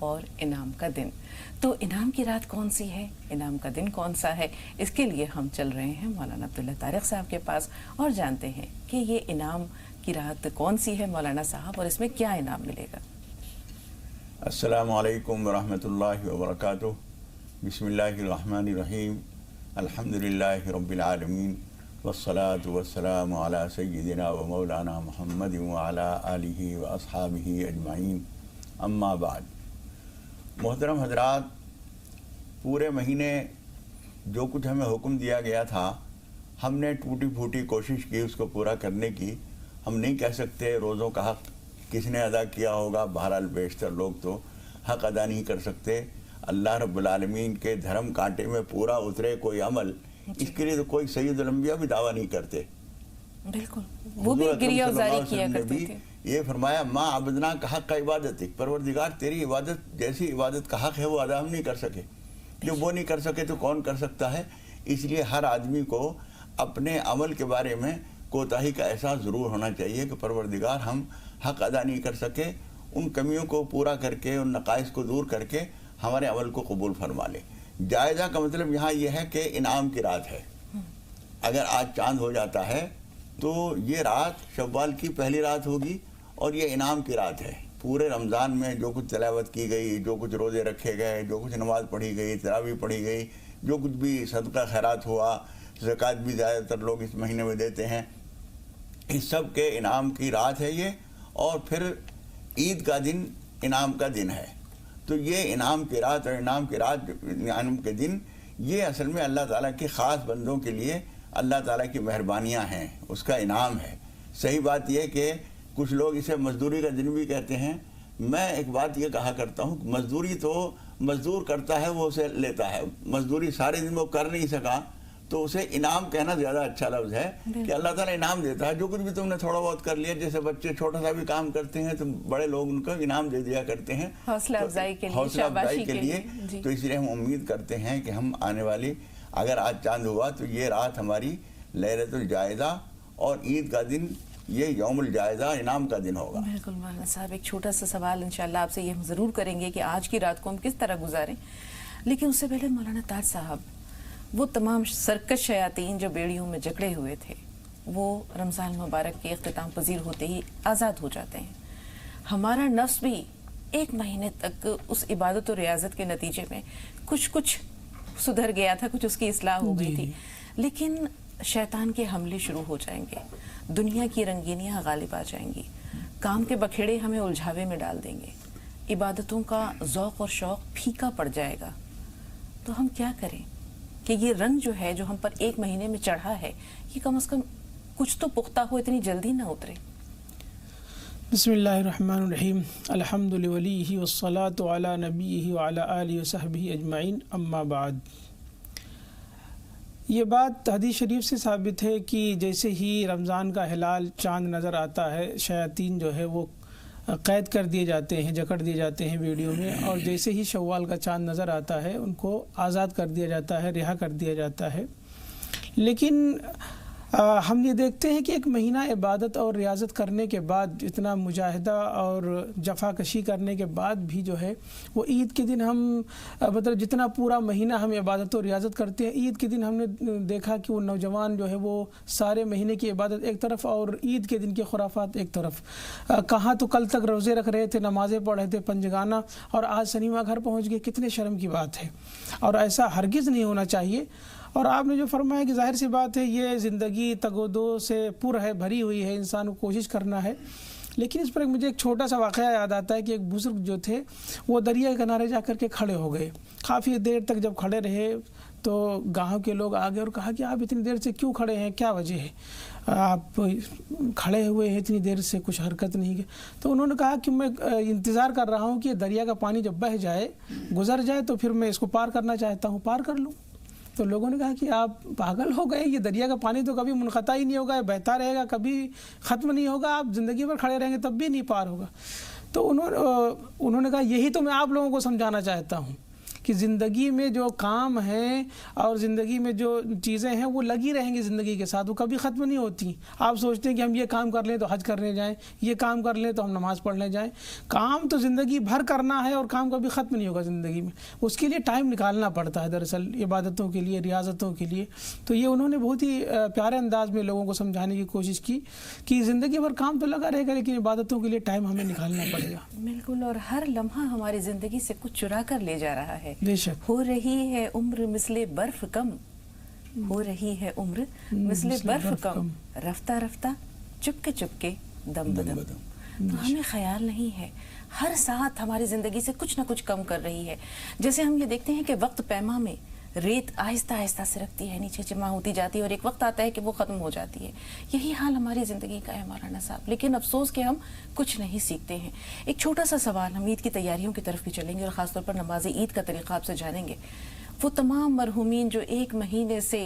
اور انعام کا دن۔ تو انعام کی رات کون سی ہے، انعام کا دن کون سا ہے، اس کے لیے ہم چل رہے ہیں مولانا عبداللہ طارق صاحب کے پاس اور جانتے ہیں کہ یہ انعام کی رات کون سی ہے مولانا صاحب، اور اس میں کیا انعام ملے گا۔ السلام علیکم ورحمۃ اللہ وبرکاتہ۔ بسم اللہ الرحمن الرحیم۔ الحمدللہ رب العالمین والصلاة والسلام علی سیدنا و مولانا محمد وعلی آلہ و اصحابہ اجمعین، اما بعد۔ محترم حضرات، پورے مہینے جو کچھ ہمیں حکم دیا گیا تھا ہم نے ٹوٹی پھوٹی کوشش کی اس کو پورا کرنے کی۔ ہم نہیں کہہ سکتے روزوں کا حق کس نے ادا کیا ہوگا، بہرحال بیشتر لوگ تو حق ادا نہیں کر سکتے۔ اللہ رب العالمین کے دھرم کانٹے میں پورا اترے کوئی عمل، اس کے لیے تو کوئی سید الانبیاء بھی دعویٰ نہیں کرتے۔ بالکل، وہ بھی گریہ وزاری کیا کرتے تھے۔ یہ فرمایا ما عبدنا کا حق کا عبادت، پروردگار تیری عبادت جیسی عبادت کا حق ہے وہ ادا ہم نہیں کر سکے۔ جو وہ نہیں کر سکے تو کون کر سکتا ہے؟ اس لیے ہر آدمی کو اپنے عمل کے بارے میں کوتاہی کا احساس ضرور ہونا چاہیے کہ پروردگار ہم حق ادا نہیں کر سکے، ان کمیوں کو پورا کر کے، ان نقائص کو دور کر کے ہمارے عمل کو قبول فرما لے۔ جائزہ کا مطلب یہاں یہ ہے کہ انعام کی رات ہے۔ اگر آج چاند ہو جاتا ہے تو یہ رات شوال کی پہلی رات ہوگی اور یہ انعام کی رات ہے۔ پورے رمضان میں جو کچھ تلاوت کی گئی، جو کچھ روزے رکھے گئے، جو کچھ نماز پڑھی گئی، تراویح پڑھی گئی، جو کچھ بھی صدقہ خیرات ہوا، زکوٰۃ بھی زیادہ تر لوگ اس مہینے میں دیتے ہیں، اس سب کے انعام کی رات ہے یہ۔ اور پھر عید کا دن انعام کا دن ہے۔ تو یہ انعام کی رات اور انعام کے دن یہ اصل میں اللہ تعالیٰ کے خاص بندوں کے لیے اللہ تعالیٰ کی مہربانیاں ہیں، اس کا انعام ہے۔ صحیح بات یہ کہ کچھ لوگ اسے مزدوری کا دن بھی کہتے ہیں۔ میں ایک بات یہ کہا کرتا ہوں کہ مزدوری تو مزدور کرتا ہے، وہ اسے لیتا ہے۔ مزدوری سارے دن وہ کر نہیں سکا تو اسے انعام کہنا زیادہ اچھا لفظ ہے کہ اللہ تعالیٰ انعام دیتا ہے۔ جو کچھ بھی تم نے تھوڑا بہت کر لیا، جیسے بچے چھوٹا سا بھی کام کرتے ہیں تو بڑے لوگ ان کو انعام دے دیا کرتے ہیں، حوصلہ افزائی کے لیے، حوصلہ افزائی کے لیے۔ جی۔ تو اس لیے ہم امید کرتے ہیں کہ ہم آنے والی، اگر آج چاند ہوا تو یہ رات ہماری لیلۃ الجائزہ اور عید کا دن یہ یوم الجائزہ انعام کا دن ہوگا۔ بالکل مولانا صاحب، ایک چھوٹا سا سوال انشاءاللہ آپ سے یہ ہم ضرور کریں گے کہ آج کی رات کو ہم کس طرح گزاریں، لیکن اس سے پہلے مولانا تاج صاحب، وہ تمام سرکش شیاطین جو بیڑیوں میں جکڑے ہوئے تھے وہ رمضان مبارک کے اختتام پذیر ہوتے ہی آزاد ہو جاتے ہیں۔ ہمارا نفس بھی ایک مہینے تک اس عبادت و ریاضت کے نتیجے میں کچھ سدھر گیا تھا، کچھ اس کی اصلاح ہو گئی تھی، لیکن شیطان کے حملے شروع ہو جائیں گے، دنیا کی رنگینیاں غالب آ جائیں گی، کام کے بکھیڑے ہمیں الجھاوے میں ڈال دیں گے، عبادتوں کا ذوق اور شوق پھیکا پڑ جائے گا۔ تو ہم کیا کریں کہ یہ رنگ جو ہے جو ہم پر ایک مہینے میں چڑھا ہے یہ کم از کم کچھ تو پختہ ہو، اتنی جلدی نہ اترے۔ بسم اللہ الرحمن الرحیم، الحمد لولیہ والصلاة علی نبیہ وعلی آلہ وصحبہ اجمعین، اما بعد۔ یہ بات حدیث شریف سے ثابت ہے کہ جیسے ہی رمضان کا ہلال چاند نظر آتا ہے، شیاطین جو ہے وہ قید کر دیے جاتے ہیں، جکڑ دیے جاتے ہیں ویڈیو میں، اور جیسے ہی شوال کا چاند نظر آتا ہے ان کو آزاد کر دیا جاتا ہے، رہا کر دیا جاتا ہے۔ لیکن ہم یہ دیکھتے ہیں کہ ایک مہینہ عبادت اور ریاضت کرنے کے بعد، اتنا مجاہدہ اور جفا کشی کرنے کے بعد بھی جو ہے وہ عید کے دن ہم مطلب جتنا پورا مہینہ ہم عبادت و ریاضت کرتے ہیں، عید کے دن ہم نے دیکھا کہ وہ نوجوان جو ہے وہ سارے مہینے کی عبادت ایک طرف اور عید کے دن کے خرافات ایک طرف۔ کہاں تو کل تک روزے رکھ رہے تھے، نمازیں پڑھ رہے تھے پنجگانہ، اور آج سنیما گھر پہنچ گئے۔ کتنے شرم کی بات ہے، اور ایسا ہرگز نہیں ہونا چاہیے۔ اور آپ نے جو فرمایا کہ ظاہر سی بات ہے یہ زندگی تگ و دو سے پر ہے، بھری ہوئی ہے، انسان کو کوشش کرنا ہے۔ لیکن اس پر مجھے ایک چھوٹا سا واقعہ یاد آتا ہے کہ ایک بزرگ جو تھے وہ دریا کے کنارے جا کر کے کھڑے ہو گئے۔ کافی دیر تک جب کھڑے رہے تو گاؤں کے لوگ آ گئے اور کہا کہ آپ اتنی دیر سے کیوں کھڑے ہیں، کیا وجہ ہے، آپ کھڑے ہوئے ہیں اتنی دیر سے، کچھ حرکت نہیں کی؟ تو انہوں نے کہا کہ میں انتظار کر رہا ہوں کہ دریا کا پانی جب بہہ جائے، گزر جائے، تو پھر میں اس کو پار کرنا چاہتا ہوں، پار کر لوں۔ تو لوگوں نے کہا کہ آپ پاگل ہو گئے، یہ دریا کا پانی تو کبھی منقطع ہی نہیں ہوگا، بہتا رہے گا، کبھی ختم نہیں ہوگا، آپ زندگی بھر کھڑے رہیں گے تب بھی نہیں پار ہوگا۔ تو انہوں نے کہا یہی تو میں آپ لوگوں کو سمجھانا چاہتا ہوں کہ زندگی میں جو کام ہیں اور زندگی میں جو چیزیں ہیں وہ لگی رہیں گی زندگی کے ساتھ، وہ کبھی ختم نہیں ہوتی. آپ سوچتے ہیں کہ ہم یہ کام کر لیں تو حج کرنے جائیں، یہ کام کر لیں تو ہم نماز پڑھنے جائیں. کام تو زندگی بھر کرنا ہے اور کام کبھی ختم نہیں ہوگا زندگی میں. اس کے لیے ٹائم نکالنا پڑتا ہے دراصل، عبادتوں کے لیے، ریاضتوں کے لیے. تو یہ انہوں نے بہت ہی پیارے انداز میں لوگوں کو سمجھانے کی کوشش کی کہ زندگی بھر کام تو لگا رہے گا لیکن عبادتوں کے لیے ٹائم ہمیں نکالنا پڑے گا. بالکل، اور ہر لمحہ ہماری زندگی سے کچھ چرا کر لے جا رہا ہے. بے شک. ہو رہی ہے عمر مثل برف کم، ہو رہی ہے عمر مثل برف کم، رفتہ رفتہ چپکے دم بدم. تو ہمیں خیال نہیں ہے، ہر ساتھ ہماری زندگی سے کچھ نہ کچھ کم کر رہی ہے. جیسے ہم یہ دیکھتے ہیں کہ وقت پیما میں ریت آہستہ آہستہ سرکتی ہے، نیچے جمع ہوتی جاتی ہے اور ایک وقت آتا ہے کہ وہ ختم ہو جاتی ہے. یہی حال ہماری زندگی کا ہے مولانا صاحب، لیکن افسوس کہ ہم کچھ نہیں سیکھتے ہیں. ایک چھوٹا سا سوال، ہم عید کی تیاریوں کی طرف بھی چلیں گے اور خاص طور پر نماز عید کا طریقہ آپ سے جانیں گے. وہ تمام مرحومین جو 1 مہینے سے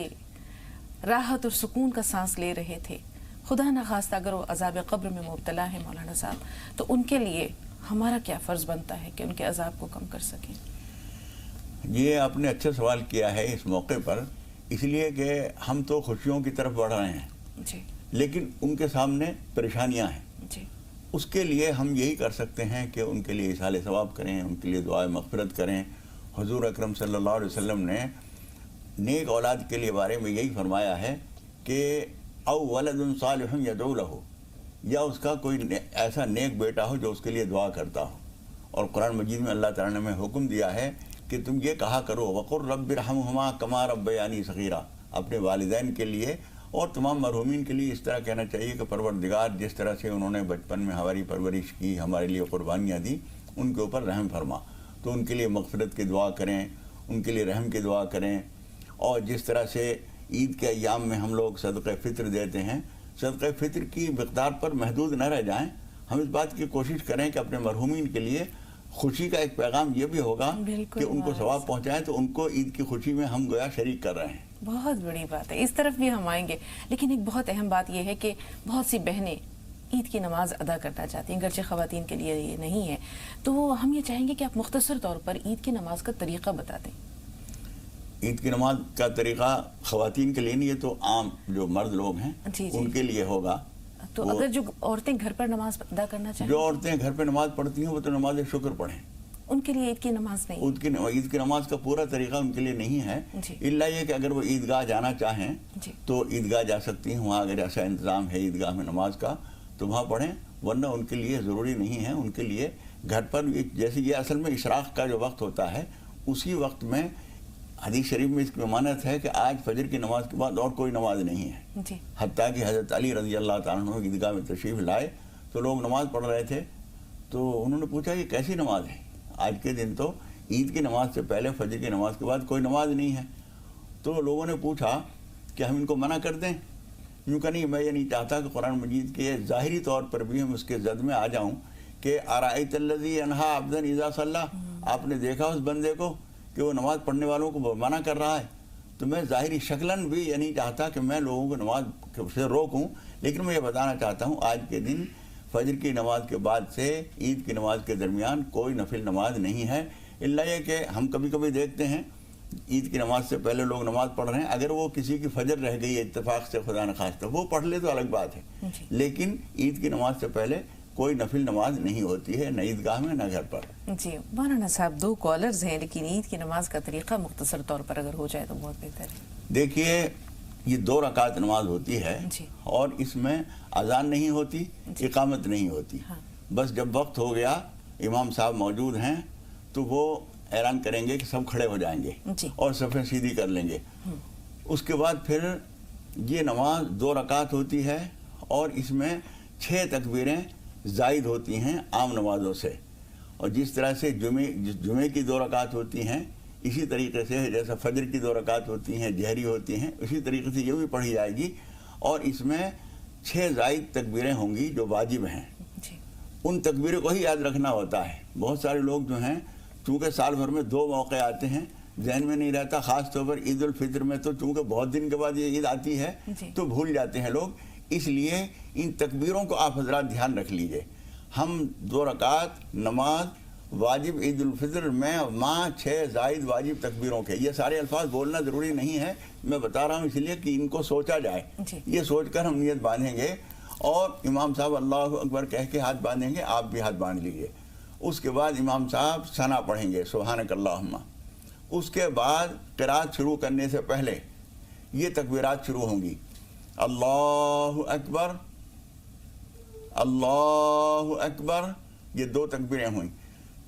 راحت اور سکون کا سانس لے رہے تھے، خدا نخواستہ اگر وہ عذاب قبر میں مبتلا ہے مولانا صاحب، تو ان کے لیے ہمارا کیا فرض بنتا ہے کہ ان کے عذاب کو کم کر سکیں؟ یہ آپ نے اچھا سوال کیا ہے اس موقع پر، اس لیے کہ ہم تو خوشیوں کی طرف بڑھ رہے ہیں جی، لیکن ان کے سامنے پریشانیاں ہیں. جی، اس کے لیے ہم یہی کر سکتے ہیں کہ ان کے لیے اصال ثواب کریں، ان کے لیے دعائے مغفرت کریں. حضور اکرم صلی اللہ علیہ وسلم نے نیک اولاد کے لیے بارے میں یہی فرمایا ہے کہ او ولد صالح یدعو لہ، یا اس کا کوئی ایسا نیک بیٹا ہو جو اس کے لیے دعا کرتا ہو. اور قرآن مجید میں اللہ تعالیٰ نے ہمیں حکم دیا ہے کہ تم یہ کہا کرو وقر رب ارحمہما کما ربیانی صغیرہ، اپنے والدین کے لیے اور تمام مرحومین کے لیے اس طرح کہنا چاہیے کہ پروردگار جس طرح سے انہوں نے بچپن میں ہماری پرورش کی، ہمارے لیے قربانیاں دی، ان کے اوپر رحم فرما. تو ان کے لیے مغفرت کی دعا کریں، ان کے لیے رحم کی دعا کریں. اور جس طرح سے عید کے ایام میں ہم لوگ صدقہ فطر دیتے ہیں، صدقہ فطر کی مقدار پر محدود نہ رہ جائیں. ہم اس بات کی کوشش کریں کہ اپنے مرحومین کے لیے خوشی کا ایک پیغام یہ بھی ہوگا کہ ان کو ثواب پہنچائیں، تو ان کو عید کی خوشی میں ہم گویا شریک کر رہے ہیں. بہت بڑی بات ہے، اس طرف بھی ہم آئیں گے. لیکن ایک بہت اہم بات یہ ہے کہ بہت سی بہنیں عید کی نماز ادا کرنا چاہتی ہیں، گرچہ خواتین کے لیے یہ نہیں ہے. تو ہم یہ چاہیں گے کہ آپ مختصر طور پر عید کی نماز کا طریقہ بتا دیں. عید کی نماز کا طریقہ خواتین کے لیے نہیں، یہ تو عام جو مرد لوگ ہیں جی جی. ان کے لیے ہوگا. تو اگر جو عورتیں گھر پر نماز ادا کرنا چاہیں، جو عورتیں گھر پہ نماز پڑھتی ہیں وہ تو نماز شکر پڑھیں، ان کے لیے عید کی نماز نہیں. عید کی نماز کا پورا طریقہ ان کے لیے نہیں ہے. جی. الا یہ کہ اگر وہ عیدگاہ جانا چاہیں جی. تو عیدگاہ جا سکتی ہیں، وہاں اگر ایسا انتظام ہے عیدگاہ میں نماز کا تو وہاں پڑھیں، ورنہ ان کے لیے ضروری نہیں ہے. ان کے لیے گھر پر جیسے یہ اصل میں اشراق کا جو وقت ہوتا ہے اسی وقت میں حدیث شریف میں اس کی ضمانت ہے کہ آج فجر کی نماز کے بعد اور کوئی نماز نہیں ہے. جی. حتیٰ کہ حضرت علی رضی اللہ تعالیٰ عنہ عیدگاہ میں تشریف لائے تو لوگ نماز پڑھ رہے تھے، تو انہوں نے پوچھا یہ کیسی نماز ہے؟ آج کے دن تو عید کی نماز سے پہلے فجر کی نماز کے بعد کوئی نماز نہیں ہے. تو لوگوں نے پوچھا کہ ہم ان کو منع کر دیں؟ یوں کہ نہیں، میں یہ نہیں چاہتا کہ قرآن مجید کے ظاہری طور پر بھی ہم اس کے زد میں آ جاؤں کہ ارأیت الذی ینہا عبدا اذا صلی، آپ نے دیکھا اس بندے کو کہ وہ نماز پڑھنے والوں کو منع کر رہا ہے. تو میں ظاہری شکلاً بھی یہ نہیں چاہتا کہ میں لوگوں کو نماز سے روکوں، لیکن میں یہ بتانا چاہتا ہوں آج کے دن فجر کی نماز کے بعد سے عید کی نماز کے درمیان کوئی نفل نماز نہیں ہے. الا یہ کہ ہم کبھی کبھی دیکھتے ہیں عید کی نماز سے پہلے لوگ نماز پڑھ رہے ہیں، اگر وہ کسی کی فجر رہ گئی ہے اتفاق سے خدا نخواستہ وہ پڑھ لے تو الگ بات ہے. لیکن عید کی نماز سے پہلے کوئی نفل نماز نہیں ہوتی ہے، نہ عیدگاہ میں نہ گھر پر. جی مولانا صاحب 2 کالرز ہیں، لیکن عید کی نماز کا طریقہ مختصر طور پر اگر ہو جائے تو بہت بہتر ہے. دیکھیے یہ 2 رکعت نماز ہوتی ہے جی. اور اس میں اذان نہیں ہوتی، اقامت نہیں ہوتی. بس جب وقت ہو گیا امام صاحب موجود ہیں تو وہ اعلان کریں گے کہ سب کھڑے ہو جائیں گے اور صفیں سیدھی کر لیں گے. اس کے بعد پھر یہ نماز 2 رکعت ہوتی ہے اور اس میں 6 تکبیریں زائد ہوتی ہیں عام نمازوں سے. اور جس طرح سے جمعے کی 2 رکعت ہوتی ہیں اسی طریقے سے جیسا فجر کی 2 رکعت ہوتی ہیں جہری ہوتی ہیں اسی طریقے سے یہ بھی پڑھی جائے گی. اور اس میں 6 زائد تکبیریں ہوں گی جو واجب ہیں. ان تکبیروں کو ہی یاد رکھنا ہوتا ہے. بہت سارے لوگ جو ہیں چونکہ سال بھر میں 2 موقع آتے ہیں ذہن میں نہیں رہتا، خاص طور پر عید الفطر میں تو چونکہ بہت دن کے بعد یہ عید آتی ہے تو بھول جاتے ہیں لوگ. اس لیے ان تکبیروں کو آپ حضرات دھیان رکھ لیجئے. ہم 2 رکعت نماز واجب عید الفطر میں ماں 6 زائد واجب تکبیروں کے، یہ سارے الفاظ بولنا ضروری نہیں ہے، میں بتا رہا ہوں اس لیے کہ ان کو سوچا جائے، یہ سوچ کر ہم نیت باندھیں گے اور امام صاحب اللہ اکبر کہہ کے ہاتھ باندھیں گے، آپ بھی ہاتھ باندھ لیجئے۔ اس کے بعد امام صاحب ثنا پڑھیں گے سبحانک اللہم۔ اس کے بعد قرات شروع کرنے سے پہلے یہ تکبیرات شروع ہوں گی، اللہ اکبر اللہ اکبر، یہ 2 تکبیریں ہوئیں۔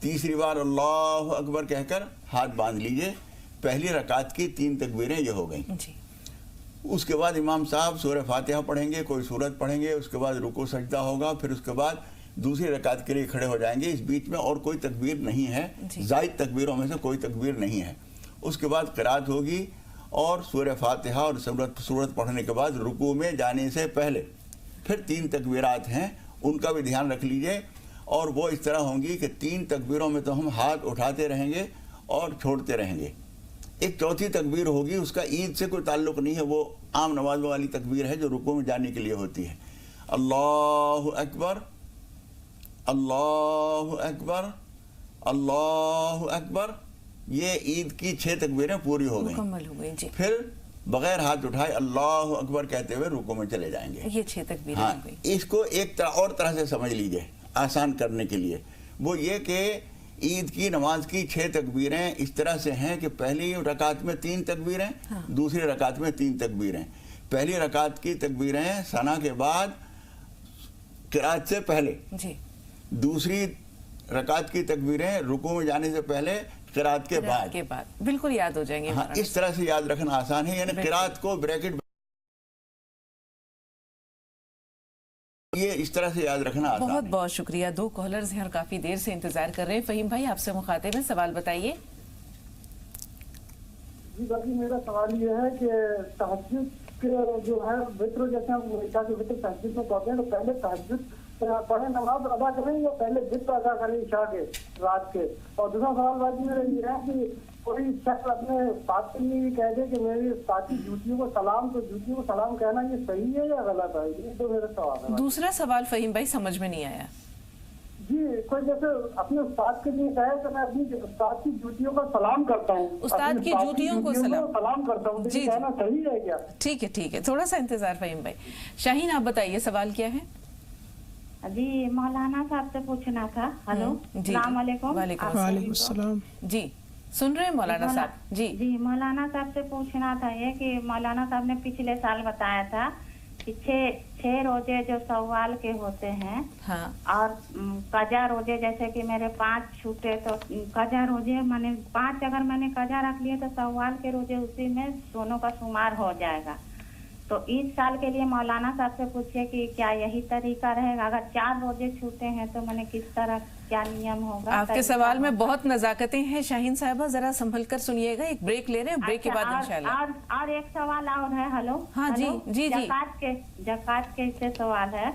تیسری بار اللہ اکبر کہہ کر ہاتھ باندھ لیجئے، پہلی رکعت کی 3 تکبیریں یہ ہو گئیں۔ اس کے بعد امام صاحب سورہ فاتحہ پڑھیں گے، کوئی سورت پڑھیں گے، اس کے بعد رکوع سجدہ ہوگا، پھر اس کے بعد دوسری رکعت کے لیے کھڑے ہو جائیں گے۔ اس بیچ میں اور کوئی تکبیر نہیں ہے، زائد تکبیروں میں سے کوئی تکبیر نہیں ہے۔ اس کے بعد قرات ہوگی اور سورہ فاتحہ اور سورت پڑھنے کے بعد رکوع میں جانے سے پہلے پھر 3 تکبیرات ہیں، ان کا بھی دھیان رکھ لیجئے، اور وہ اس طرح ہوں گی کہ 3 تکبیروں میں تو ہم ہاتھ اٹھاتے رہیں گے اور چھوڑتے رہیں گے۔ ایک چوتھی تکبیر ہوگی، اس کا عید سے کوئی تعلق نہیں ہے، وہ عام نمازوں والی تکبیر ہے جو رکوع میں جانے کے لیے ہوتی ہے۔ اللہ اکبر اللہ اکبر اللہ اکبر، یہ عید کی 6 تکبیریں پوری ہو گئیں، مکمل ہو گئی۔ پھر بغیر ہاتھ اٹھائے اللہ اکبر کہتے ہوئے رکوع میں چلے جائیں گے۔ یہ 6 تکبیریں ہاں، ہو گئی۔ اس کو ایک اور طرح سے سمجھ لیجئے آسان کرنے کے لیے، وہ یہ کہ عید کی نماز کی 6 تکبیریں اس طرح سے ہیں کہ پہلی رکعت میں 3 تکبیریں، دوسری رکعت میں 3 تکبیریں۔ پہلی رکعت کی تکبیریں ثنا کے بعد قرات سے پہلے، دوسری رکعت کی تکبیریں رکوع میں جانے سے پہلے قرات کے بعد، بالکل یاد ہو جائیں گے۔ ہاں، اس طرح سے یاد رکھنا آسان ہے، یعنی قرات کو بریکٹ یہ اس طرح سے یاد رکھنا آسان ہے۔ بہت بہت شکریہ۔ 2 کالرز ہیں اور کافی دیر سے انتظار کر رہے ہیں۔ فہیم بھائی آپ سے مخاطب ہیں، سوال بتائیے۔ جی باقی میرا سوال یہ ہے کہ تہجد کے جو ہے وتر، جیسے ہم عشاء کے وتر تہجد میں پڑھتے ہیں، تو پہلے تہجد پڑھیں نماز ادا کریں یا پہلے وتر ادا کریں عشاء کے رات کے؟ اور دوسرا سوال باقی میرا یہ ہے کہ کوئی شخص اپنے ساتھ کے لیے کہہ دے کہ میری ساتھی جوتیوں کو سلام، تو جوتیوں کو سلام کہنا یہ صحیح ہے یا غلط ہے؟ یہ تو میرا سوال ہے۔ دوسرا سوال فہیم بھائی سمجھ میں نہیں آیا۔ جی کوئی جیسے اپنے استاد کے لیے کہے کہ میں اپنی استاد کی جوتیوں کا سلام کرتا ہوں، استاد کی جوتیوں کو سلام کرتا ہوں، جی کہنا صحیح ہے کیا؟ ٹھیک ہے، تھوڑا سا انتظار فہیم بھائی۔ شاہین آپ بتائیے سوال کیا ہے؟ جی مولانا صاحب سے پوچھنا تھا۔ ہلو، السلام علیکم۔ وعلیکم السلام۔ جی سن رہے ہیں مولانا صاحب؟ جی مولانا صاحب سے پوچھنا تھا یہ کہ مولانا صاحب نے پچھلے سال بتایا تھا کہ 6 روزے جو سوال کے ہوتے ہیں، اور قضا روزے جیسے کہ میرے 5 چھوٹے، تو قضا روزے میں نے 5 اگر میں نے قضا رکھ لیے تو سوال کے روزے اسی میں دونوں کا شمار ہو جائے گا۔ تو اس سال کے لیے مولانا صاحب سے پوچھئے کہ کیا یہی طریقہ رہے گا؟ اگر 4 روزے چھوٹے ہیں تو میں نے کس طرح کیا نیم ہوگا؟ آپ کے سوال میں بہت نزاکتیں ہیں شاہین صاحبہ، ذرا سنبھل کر سنیے گا، ایک بریک لے رہے ہیں، بریک کے بعد انشاءاللہ۔ اور ایک سوال اور ہے۔ ہلو، ہاں جی، زکوٰۃ کے سے سوال ہے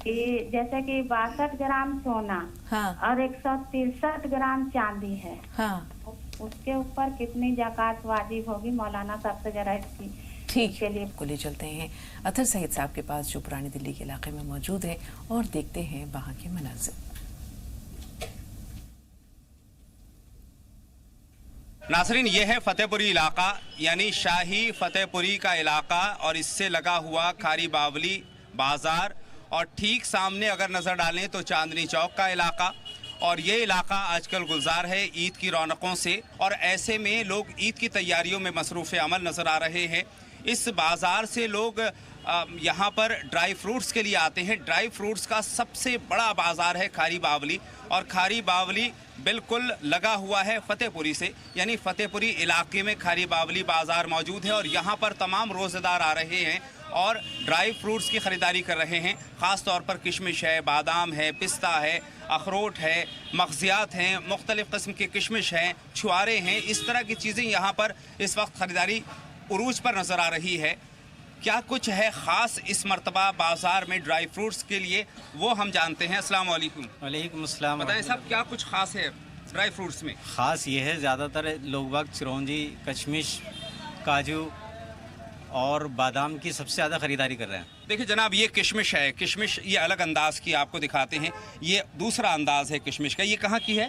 کہ جیسے کہ 62 گرام سونا اور 163 گرام چاندی ہے، اس کے اوپر کتنی زکوٰۃ واجب ہوگی؟ مولانا صاحب سے ذرا اس کی ٹھیک کے لیے کو لے چلتے ہیں اطہر سعید صاحب کے پاس جو پرانی دلی کے علاقے میں موجود ہے، اور دیکھتے ہیں وہاں کے مناظر۔ ناظرین، یہ ہے فتح پوری علاقہ، یعنی شاہی فتح پوری کا علاقہ، اور اس سے لگا ہوا کھاری باولی بازار، اور ٹھیک سامنے اگر نظر ڈالیں تو چاندنی چوک کا علاقہ، اور یہ علاقہ آج کل گلزار ہے عید کی رونقوں سے، اور ایسے میں لوگ عید کی تیاریوں میں مصروف عمل نظر آ رہے ہیں۔ اس بازار سے لوگ یہاں پر ڈرائی فروٹس کے لیے آتے ہیں۔ ڈرائی فروٹس کا سب سے بڑا بازار ہے کھاری باولی، اور کھاری باولی بالکل لگا ہوا ہے فتح پوری سے، یعنی فتح پوری علاقے میں کھاری باولی بازار موجود ہے، اور یہاں پر تمام روزہ دار آ رہے ہیں اور ڈرائی فروٹس کی خریداری کر رہے ہیں۔ خاص طور پر کشمش ہے، بادام ہے، پستہ ہے، اخروٹ ہے، مغزیات ہیں، مختلف قسم کے کشمش ہیں، چھوارے ہیں، اس طرح کی چیزیں یہاں پر اس وقت خریداری عروج پر نظر آ رہی ہے۔ کیا کچھ ہے خاص اس مرتبہ بازار میں ڈرائی فروٹس کے لیے، وہ ہم جانتے ہیں۔ السلام علیکم۔ وعلیکم السلام۔ بتائیں صاحب کیا کچھ خاص ہے ڈرائی فروٹس میں؟ خاص یہ ہے زیادہ تر لوگ باگ چرونجی، کشمش، کاجو اور بادام کی سب سے زیادہ خریداری کر رہے ہیں۔ دیکھیں جناب، یہ کشمش ہے، کشمش یہ الگ انداز کی آپ کو دکھاتے ہیں، یہ دوسرا انداز ہے کشمش کا۔ یہ کہاں کی ہے؟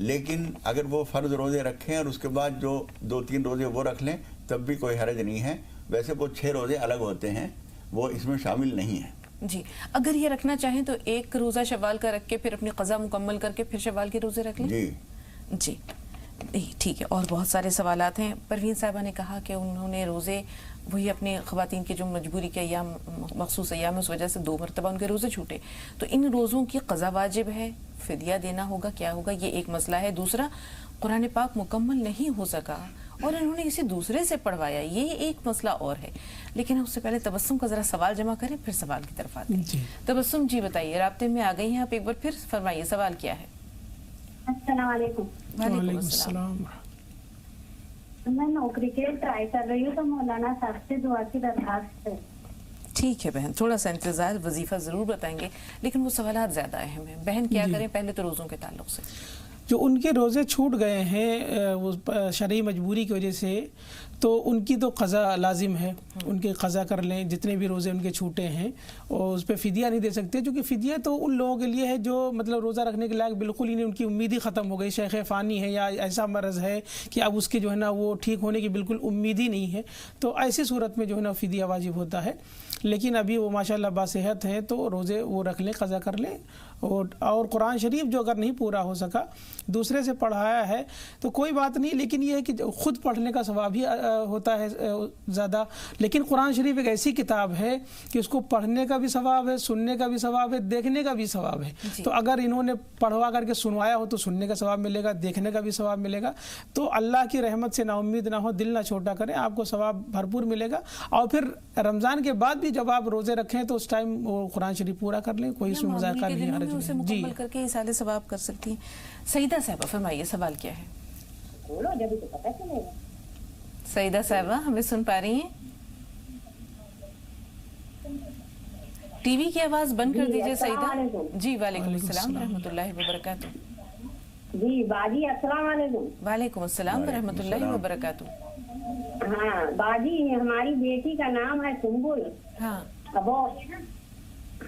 لیکن اگر وہ فرض روزے رکھیں اور اس کے بعد جو 2-3 روزے وہ رکھ لیں تب بھی کوئی حرج نہیں ہے. ویسے وہ 6 روزے الگ ہوتے ہیں, وہ اس میں شامل نہیں ہیں. جی اگر یہ رکھنا چاہیں تو ایک روزہ شوال کا رکھ کے پھر اپنی قضا مکمل کر کے پھر شوال کے روزے رکھ لیں. جی ٹھیک ہے. اور بہت سارے سوالات ہیں. پروین صاحبہ نے کہا کہ انہوں نے روزے وہی اپنے خواتین کے جو مجبوری کے ایام مخصوص ایام اس وجہ سے 2 مرتبہ ان کے روزے چھوٹے, تو ان روزوں کی قضا واجب ہے, فدیہ دینا ہوگا, کیا ہوگا, یہ ایک مسئلہ ہے. دوسرا قرآن پاک مکمل نہیں ہو سکا اور انہوں نے کسی دوسرے سے پڑھوایا, یہ ایک مسئلہ اور ہے. لیکن اس سے پہلے تبسم کا ذرا سوال جمع کریں پھر سوال کی طرف آتے ہیں. تبسم جی بتائیے, رابطے میں آ گئی ہیں آپ, ایک بار پھر فرمائیے سوال کیا ہے. السلام علیکم. وعلیکم السلام. میں نوکری کے لیے ٹرائی کر رہی ہوں, تو مولانا صاحب سے دعا کی درخواست ہے. ٹھیک ہے بہن, تھوڑا سا انتظار, وظیفہ ضرور بتائیں گے لیکن وہ سوالات زیادہ اہم ہیں. بہن کیا کریں پہلے تو روزوں کے تعلق سے, جو ان کے روزے چھوٹ گئے ہیں وہ شرعی مجبوری کی وجہ سے, تو ان کی تو قضا لازم ہے, ان کے قضا کر لیں جتنے بھی روزے ان کے چھوٹے ہیں, اور اس پہ فدیہ نہیں دے سکتے, کیونکہ فدیہ تو ان لوگوں کے لیے ہے جو مطلب روزہ رکھنے کے لائق بالکل ہی نہیں, ان کی امید ہی ختم ہو گئی, شیخ فانی ہے یا ایسا مرض ہے کہ اب اس کے جو ہے نا وہ ٹھیک ہونے کی بالکل امید ہی نہیں ہے, تو ایسی صورت میں جو ہے نا فدیہ واجب ہوتا ہے. لیکن ابھی وہ ماشاءاللہ باصحت ہیں تو روزے وہ رکھ لیں, قضا کر لیں. اور قرآن شریف جو اگر نہیں پورا ہو سکا, دوسرے سے پڑھایا ہے تو کوئی بات نہیں, لیکن یہ ہے کہ خود پڑھنے کا ثواب ہی ہوتا ہے زیادہ. لیکن قرآن شریف ایک ایسی کتاب ہے کہ اس کو پڑھنے کا بھی ثواب ہے, سننے کا بھی ثواب ہے, دیکھنے کا بھی ثواب ہے. تو اگر انہوں نے پڑھوا کر کے سنوایا ہو تو سننے کا ثواب ملے گا, دیکھنے کا بھی ثواب ملے گا. تو اللہ کی رحمت سے نا امید نہ ہو, دل نہ چھوٹا کریں, آپ کو ثواب بھرپور ملے گا. اور پھر رمضان کے بعد بھی جب آپ روزے رکھیں تو اس ٹائم وہ قرآن شریف پورا کر لیں, کوئی اس میں مذاکرہ نہیں, حرج اسے مکمل کر کے ایصال ثواب کر سکتی ہیں. سعیدہ صاحبہ فرمائیے سوال کیا ہے. سعیدہ صاحبہ ہمیں سن پا رہی ہیں؟ ٹی وی کی آواز بند کر دیجئے سعیدہ. جی وعلیکم السلام ورحمۃ اللہ وبرکاتہ. جی باجی السلام علیکم. وعلیکم السلام ورحمۃ اللہ وبرکاتہ. ہاں باجی, ہماری بیٹی کا نام ہے سنبل. ہاں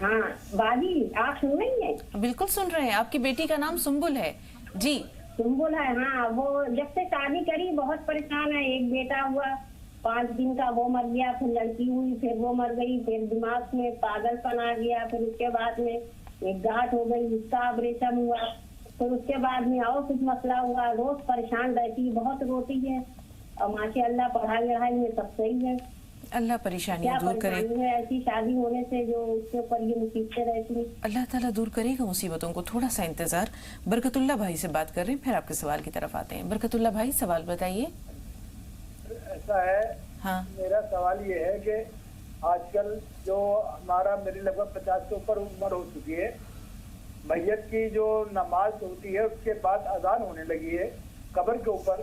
ہاں باجی آپ سن رہی ہیں؟ بالکل سن رہے ہیں. آپ کی بیٹی کا نام سنبل ہے. جی سنبل ہے. ہاں وہ جب سے شادی کری بہت پریشان ہے. ایک بیٹا ہوا 5 دن کا, وہ مر گیا, پھر لڑکی ہوئی, پھر وہ مر گئی, پھر دماغ میں پاگل پن آ گیا, پھر اس کے بعد میں ایک گاٹھ ہو گئی, اس کا آپریشن ہوا, پھر اس کے بعد میں اور کچھ مسئلہ ہوا. روز پریشان رہتی, بہت روتی ہے, اور ماشاء اللہ پڑھائی وڑھائی میں سب صحیح ہے. اللہ پریشانیاں دور کرے. ایسی شادی ہونے سے جو اس کے اوپر یہ مصیبتیں رہتی ہیں, اللہ تعالیٰ دور کرے گا مصیبتوں کو. تھوڑا سا انتظار. برکت اللہ بھائی سے بات کر رہے ہیں, پھر آپ کے سوال کی طرف آتے ہیں. برکت اللہ بھائی سوال بتائیے. ایسا ہے, ہاں میرا سوال یہ ہے کہ آج کل جو ہمارا میری لگ بھگ 50 سے اوپر عمر ہو چکی ہے, میت کی جو نماز ہوتی ہے اس کے بعد اذان ہونے لگی ہے قبر کے اوپر.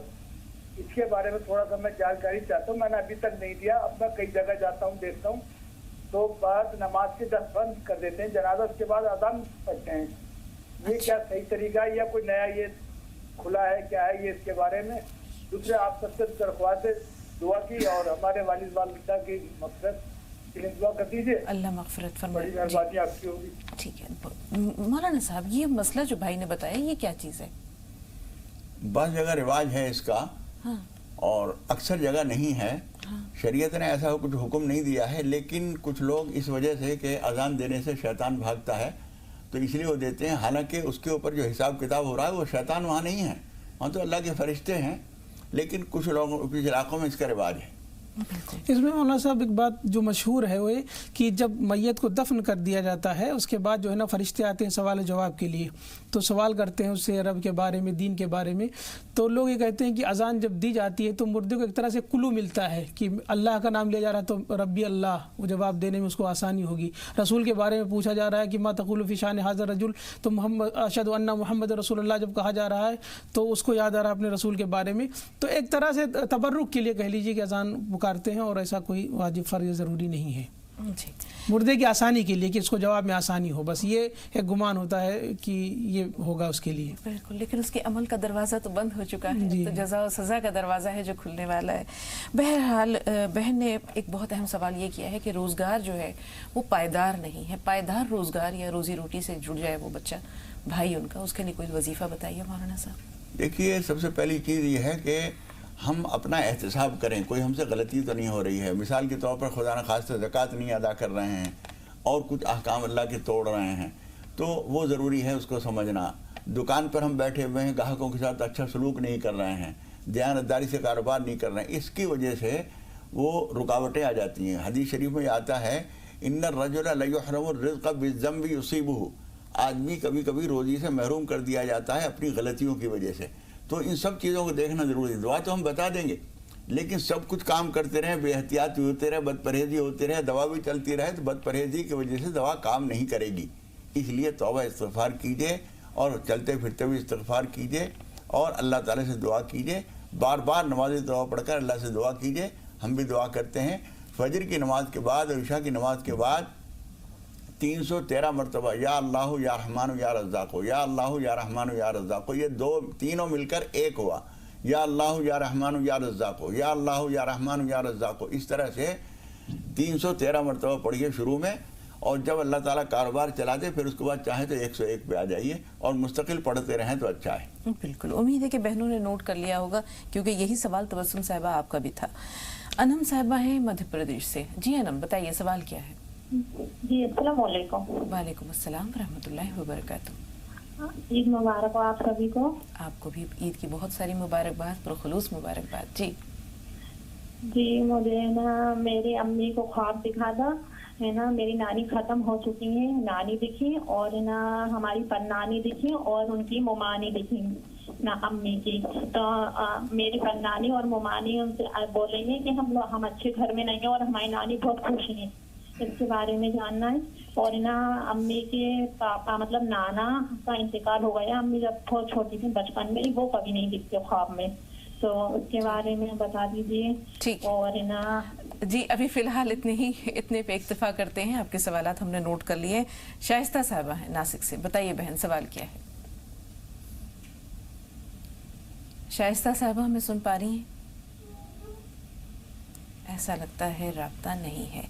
اس کے بارے میں تھوڑا سا میں جانکاری چاہتا ہوں. میں نے ابھی تک نہیں دیا. اب میں کئی جگہ جاتا ہوں, دیکھتا ہوں تو بعد نماز کے 10 بند کر دیتے ہیں, جنازہ اس کے بعد اذان پڑھتے ہیں. یہ کیا صحیح طریقہ ہے یا کوئی نیا یہ کھلا ہے, کیا ہے یہ اس کے بارے میں؟ دوسرے آپ سب سے درخواست دعا کی اور ہمارے والد والدہ کی مغفرت کے لیے دعا کر دیجیے. اللہ مغفرت فرمائے. بڑی مہربانی آپ کی ہوگی. ٹھیک ہے مولانا صاحب, یہ مسئلہ جو بھائی نے بتایا یہ کیا چیز ہے؟ بعض جگہ رواج ہے اس کا, اور اکثر جگہ نہیں ہے. شریعت نے ایسا کچھ حکم نہیں دیا ہے, لیکن کچھ لوگ اس وجہ سے کہ اذان دینے سے شیطان بھاگتا ہے تو اس لیے وہ دیتے ہیں. حالانکہ اس کے اوپر جو حساب کتاب ہو رہا ہے وہ شیطان وہاں نہیں ہے, وہاں تو اللہ کے فرشتے ہیں. لیکن کچھ لوگوں کچھ علاقوں میں اس کا رواج ہے. اس میں مولانا صاحب ایک بات جو مشہور ہے وہ کہ جب میت کو دفن کر دیا جاتا ہے اس کے بعد جو ہے نا فرشتے آتے ہیں سوال و جواب کے لیے, تو سوال کرتے ہیں اس سے رب کے بارے میں, دین کے بارے میں. تو لوگ یہ کہتے ہیں کہ اذان جب دی جاتی ہے تو مردے کو ایک طرح سے کلو ملتا ہے کہ اللہ کا نام لیا جا رہا ہے تو ربی اللہ, وہ جواب دینے میں اس کو آسانی ہوگی. رسول کے بارے میں پوچھا جا رہا ہے کہ ما تقول فی شان ھذا الرجل, تو محمد اشہد ان محمد رسول اللہ جب کہا جا رہا ہے تو اس کو یاد آ رہا ہے اپنے رسول کے بارے میں. تو ایک طرح سے تبرک کے لیے کہہ لیجیے کہ اذان پکارتے ہیں, اور ایسا کوئی واجب فرض ضروری نہیں ہے. مردے کی آسانی کے لیے کہ اس کو جواب میں آسانی ہو, بس یہ ایک گمان ہوتا ہے کہ یہ ہوگا اس کے لیے. بالکل, لیکن اس کے عمل کا دروازہ تو بند ہو چکا ہے, تو جزا و سزا کا دروازہ ہے جو کھلنے والا ہے. بہرحال بہن نے ایک بہت اہم سوال یہ کیا ہے کہ روزگار جو ہے وہ پائیدار نہیں ہے. پائیدار روزگار یا روزی روٹی سے جڑ جائے وہ بچہ بھائی ان کا, اس کے لیے کوئی وظیفہ بتائیے مولانا صاحب. دیکھیے سب سے پہلی چیز یہ ہے کہ ہم اپنا احتساب کریں، کوئی ہم سے غلطی تو نہیں ہو رہی ہے. مثال کے طور پر خدا نخواستہ زکوٰۃ نہیں ادا کر رہے ہیں اور کچھ احکام اللہ کے توڑ رہے ہیں تو وہ ضروری ہے اس کو سمجھنا. دکان پر ہم بیٹھے ہوئے ہیں، گاہکوں کے ساتھ اچھا سلوک نہیں کر رہے ہیں، دیانتداری سے کاروبار نہیں کر رہے ہیں، اس کی وجہ سے وہ رکاوٹیں آ جاتی ہیں. حدیث شریف میں آتا ہے ان الرجل لیحرم الرزق بالذنب یصیبہ، آدمی کبھی کبھی روزی سے محروم کر دیا جاتا ہے اپنی غلطیوں کی وجہ سے. تو ان سب چیزوں کو دیکھنا ضروری ہے. دعا تو ہم بتا دیں گے لیکن سب کچھ کام کرتے رہیں، بے احتیاطی ہوتے رہے، بد پرہیزی ہوتے رہے، دوا بھی چلتی رہے تو بد پرہیزی کی وجہ سے دوا کام نہیں کرے گی. اس لیے توبہ استغفار کیجئے اور چلتے پھرتے بھی استغفار کیجئے اور اللہ تعالیٰ سے دعا کیجئے. بار بار نماز دعا پڑھ کر اللہ سے دعا کیجئے. ہم بھی دعا کرتے ہیں فجر کی نماز کے بعد اور عشاء کی نماز کے بعد 313 مرتبہ یا اللہ یا رحمان یا رزاق، یا اللہ یا رحمان یا رزاق. یہ تینوں مل کر ایک ہوا، یا اللہ یا رحمان یا رزاق، یا اللہ یا رحمان یا رزاق. اس طرح سے 313 مرتبہ پڑھیے شروع میں، اور جب اللہ تعالیٰ کاروبار چلا دے پھر اس کے بعد چاہیں تو 101 پہ آ جائیے اور مستقل پڑھتے رہیں تو اچھا ہے. بالکل، امید ہے کہ بہنوں نے نوٹ کر لیا ہوگا کیونکہ یہی سوال تبسم صاحبہ آپ کا بھی تھا. انم صاحبہ ہیں مدھیہ پردیش سے. جی انم بتائیے سوال کیا ہے؟ جی السلام علیکم. وعلیکم السلام ورحمۃ اللہ وبرکاتہ. عید مبارک ہو آپ سبھی کو. آپ کو بھی عید کی بہت ساری مبارکباد، پرخلوص مبارکباد. جی مجھے نا میری امی کو خواب دکھا تھا ہے نا، میری نانی ختم ہو چکی ہیں، نانی دکھی اور نا ہماری پنانی دکھی اور ان کی ممانی دکھی نا امی کی. تو میری پنانی اور ممانی ان سے بول رہی ہیں کہ ہم اچھے گھر میں نہیں ہیں اور ہماری نانی بہت خوش ہیں. اس کے بارے میں جاننا ہے. اور نا امی کے پاپا مطلب نانا کا انتقال ہو گیا. امی جب بہت چھوٹی تھی بچپن میں، وہ کبھی نہیں دکھتے خواب میں، تو اس کے بارے میں بتا دیجیے. اور نا جی ابھی فی الحال اتنے پہ اکتفا کرتے ہیں. آپ کے سوالات ہم نے نوٹ کر لیے. شائستہ صاحبہ ہیں ناسک سے. بتائیے بہن سوال کیا ہے؟ شائستہ صاحبہ ہمیں سن پا رہی ہیں؟ ایسا لگتا ہے رابطہ نہیں ہے.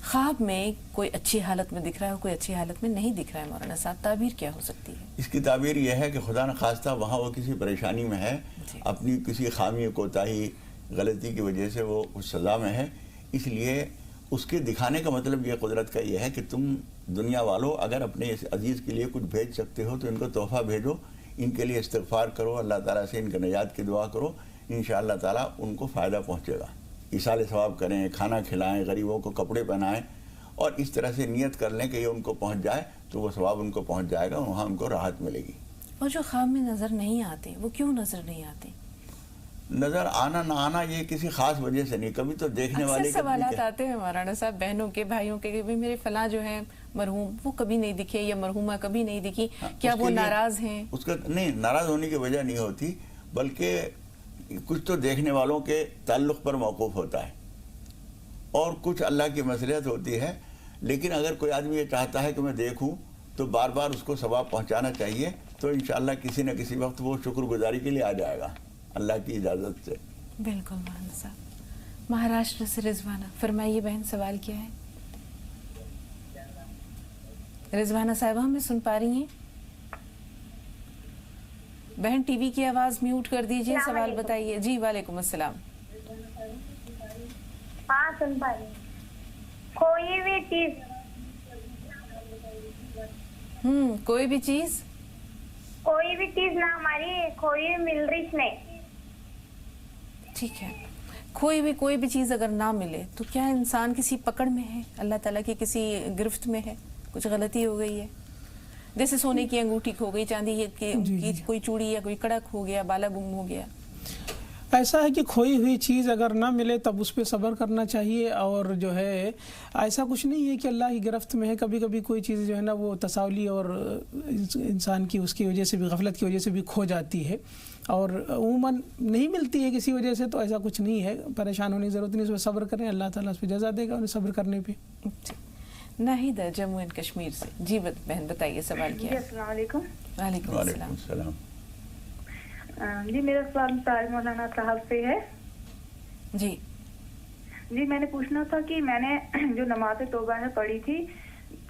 خواب میں کوئی اچھی حالت میں دکھ رہا ہے، کوئی اچھی حالت میں نہیں دکھ رہا ہے. مولانا صاحب تعبیر کیا ہو سکتی ہے؟ اس کی تعبیر یہ ہے کہ خدا نخواستہ وہاں وہ کسی پریشانی میں ہے، اپنی کسی خامی کوتاہی غلطی کی وجہ سے وہ اس سزا میں ہے. اس لیے اس کے دکھانے کا مطلب یہ قدرت کا یہ ہے کہ تم دنیا والوں اگر اپنے اس عزیز کے لیے کچھ بھیج سکتے ہو تو ان کو تحفہ بھیجو، ان کے لیے استغفار کرو، اللہ تعالیٰ سے ان کے نجات کی دعا کرو. انشاءاللہ تعالیٰ ان کو فائدہ پہنچے گا. ایصال ثواب کریں، کھانا کھلائیں، غریبوں کو کپڑے پہنائیں اور اس طرح سے نیت کر لیں کہ یہ ان کو پہنچ جائے تو وہ ثواب ان کو پہنچ جائے گا، وہاں ان کو راحت ملے گی. اور جو خواب میں نظر نہیں آتے وہ کیوں نظر نہیں آتے؟ نظر آنا نہ آنا یہ کسی خاص وجہ سے نہیں، کبھی تو دیکھنے والے اکثر سوالات آتے ہیں مولانا صاحب بہنوں کے بھائیوں کے کہ میرے فلاں جو ہے مرحوم وہ کبھی نہیں دکھے یا مرحومہ کبھی نہیں دکھی، کیا وہ ناراض ہیں؟ اس کا نہیں، ناراض ہونے کی وجہ نہیں ہوتی، بلکہ کچھ تو دیکھنے والوں کے تعلق پر موقوف ہوتا ہے اور کچھ اللہ کی مصلحت ہوتی ہے. لیکن اگر کوئی آدمی یہ چاہتا ہے کہ میں دیکھوں تو بار بار اس کو ثواب پہنچانا چاہیے، تو انشاءاللہ کسی نہ کسی وقت وہ شکر گزاری کے لیے آ جائے گا اللہ کی اجازت سے. بالکل مولانا صاحب. مہاراشٹر سے رضوانہ. فرمائیے بہن سوال کیا ہے؟ رضوانہ صاحبہ ہمیں سن پا رہی ہیں؟ بہن ٹی وی کی آواز میوٹ کر دیجئے، سوال بتائیے. جی وعلیکم السلام. ہاں سن پا رہی. کوئی بھی چیز کوئی بھی چیز نہ ہماری کوئی مل رہی نہیں. ٹھیک ہے. کوئی بھی چیز اگر نہ ملے تو کیا انسان کسی پکڑ میں ہے، اللہ تعالیٰ کی کسی گرفت میں ہے، کچھ غلطی ہو گئی ہے؟ جیسے سونے کی انگوٹھی کھو گئی، چاندی کی کوئی چوڑی یا کوئی کڑک ہو گیا، بالا گم ہو گیا. ایسا ہے کہ کھوئی ہوئی چیز اگر نہ ملے تب اس پہ صبر کرنا چاہیے. اور جو ہے ایسا کچھ نہیں ہے کہ اللہ کی گرفت میں ہے. کبھی کبھی کوئی چیز جو ہے نا وہ تساہلی اور انسان کی اس کی وجہ سے بھی، غفلت کی وجہ سے بھی کھو جاتی ہے اور عموماً نہیں ملتی ہے کسی وجہ سے. تو ایسا کچھ نہیں ہے، پریشان ہونے کی ضرورت نہیں، اس پہ صبر کریں، اللہ تعالیٰ اس پہ جزا دے گا انہیں صبر کرنے پہ. ناہیدہ جموں اینڈ کشمیر سے. جی بہن بتائیے سوال کیا ہے؟ السلام علیکم. وعلیکم السلام. جی میرا سوال طارق مولانا صاحب سے ہے. جی میں نے پوچھنا تھا کہ میں نے جو نماز توبہ ہے پڑھی تھی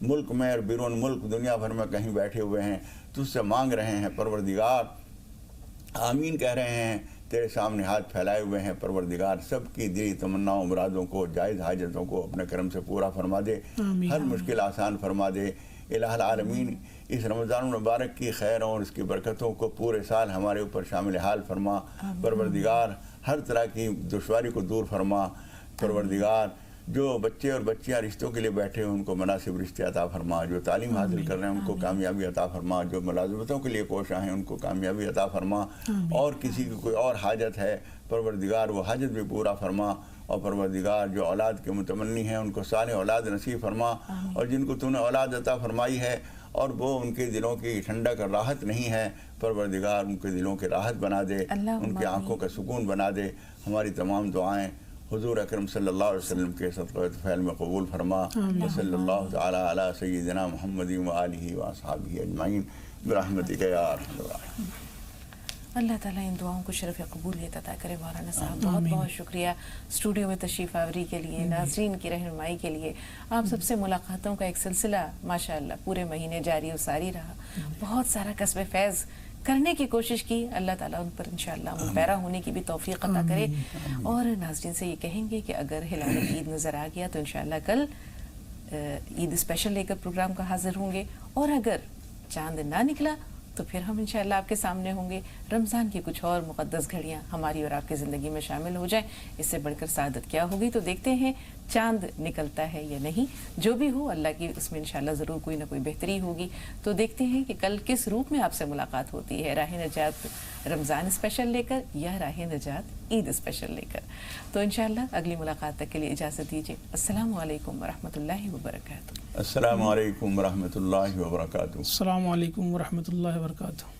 ملک میں اور بیرون ملک دنیا بھر میں کہیں بیٹھے ہوئے ہیں، تجھ سے مانگ رہے ہیں پروردگار، آمین کہہ رہے ہیں، تیرے سامنے ہاتھ پھیلائے ہوئے ہیں پروردگار، سب کی دلی تمناؤں مرادوں کو، جائز حاجتوں کو اپنے کرم سے پورا فرما دے، ہر مشکل آسان فرما دے۔ الہ العالمین اس رمضان المبارک کی خیر اور اس کی برکتوں کو پورے سال ہمارے اوپر شامل حال فرما پروردگار، ہر طرح کی دشواری کو دور فرما پروردگار، جو بچے اور بچیاں رشتوں کے لیے بیٹھے ہیں ان کو مناسب رشتے عطا فرما، جو تعلیم حاصل کر رہے ہیں ان کو کامیابی عطا فرما، جو ملازمتوں کے لیے کوشاں ہیں ان کو کامیابی عطا فرما، اور کسی کی کوئی اور حاجت ہے پروردگار وہ حاجت بھی پورا فرما، اور پروردگار جو اولاد کے متمنی ہیں ان کو صالح اولاد نصیب فرما، اور جن کو تو نے اولاد عطا فرمائی ہے اور وہ ان کے دلوں کی ٹھنڈک اور راحت نہیں ہے، پروردگار ان کے دلوں کی راحت بنا دے، ان کی آنکھوں کا سکون بنا دے۔ ہماری تمام دعائیں حضور اکرم صلی اللہ علیہ وسلم کے صدقہ طفیل میں قبول فرما، صلی اللہ تعالی علی سیدنا محمد و آلہ و اصحابہ اجمعین برحمتک یا ارحم الراحمین۔ اللہ تعالیٰ ان دعاؤں کو شرف قبولیت عطا کرے۔ مولانا صاحب بہت بہت شکریہ اسٹوڈیو میں تشریف آوری کے لیے، ناظرین کی رہنمائی کے لیے۔ آپ سب سے ملاقاتوں کا ایک سلسلہ ماشاءاللہ پورے مہینے جاری و ساری رہا، بہت سارا کسب فیض کرنے کی کوشش کی، اللہ تعالیٰ ان پر انشاءاللہ منپیرا ہونے کی بھی توفیق عطا کرے۔ اور ناظرین سے یہ کہیں گے کہ اگر ہلال عید نظر آ گیا تو انشاءاللہ کل عید اسپیشل لے کر پروگرام کا حاضر ہوں گے، اور اگر چاند نہ نکلا تو پھر ہم انشاءاللہ آپ کے سامنے ہوں گے۔ رمضان کی کچھ اور مقدس گھڑیاں ہماری اور آپ کی زندگی میں شامل ہو جائیں، اس سے بڑھ کر سعادت کیا ہوگی؟ تو دیکھتے ہیں چاند نکلتا ہے یا نہیں، جو بھی ہو اللہ کی اس میں انشاءاللہ ضرور کوئی نہ کوئی بہتری ہوگی۔ تو دیکھتے ہیں کہ کل کس روپ میں آپ سے ملاقات ہوتی ہے، راہ نجات رمضان اسپیشل لے کر یا راہ نجات عید اسپیشل لے کر۔ تو انشاءاللہ اگلی ملاقات تک کے لیے اجازت دیجیے۔ السلام علیکم ورحمۃ اللہ وبرکاتہ۔ السلام علیکم ورحمۃ اللہ وبرکاتہ۔ السلام علیکم ورحمۃ اللہ وبرکاتہ۔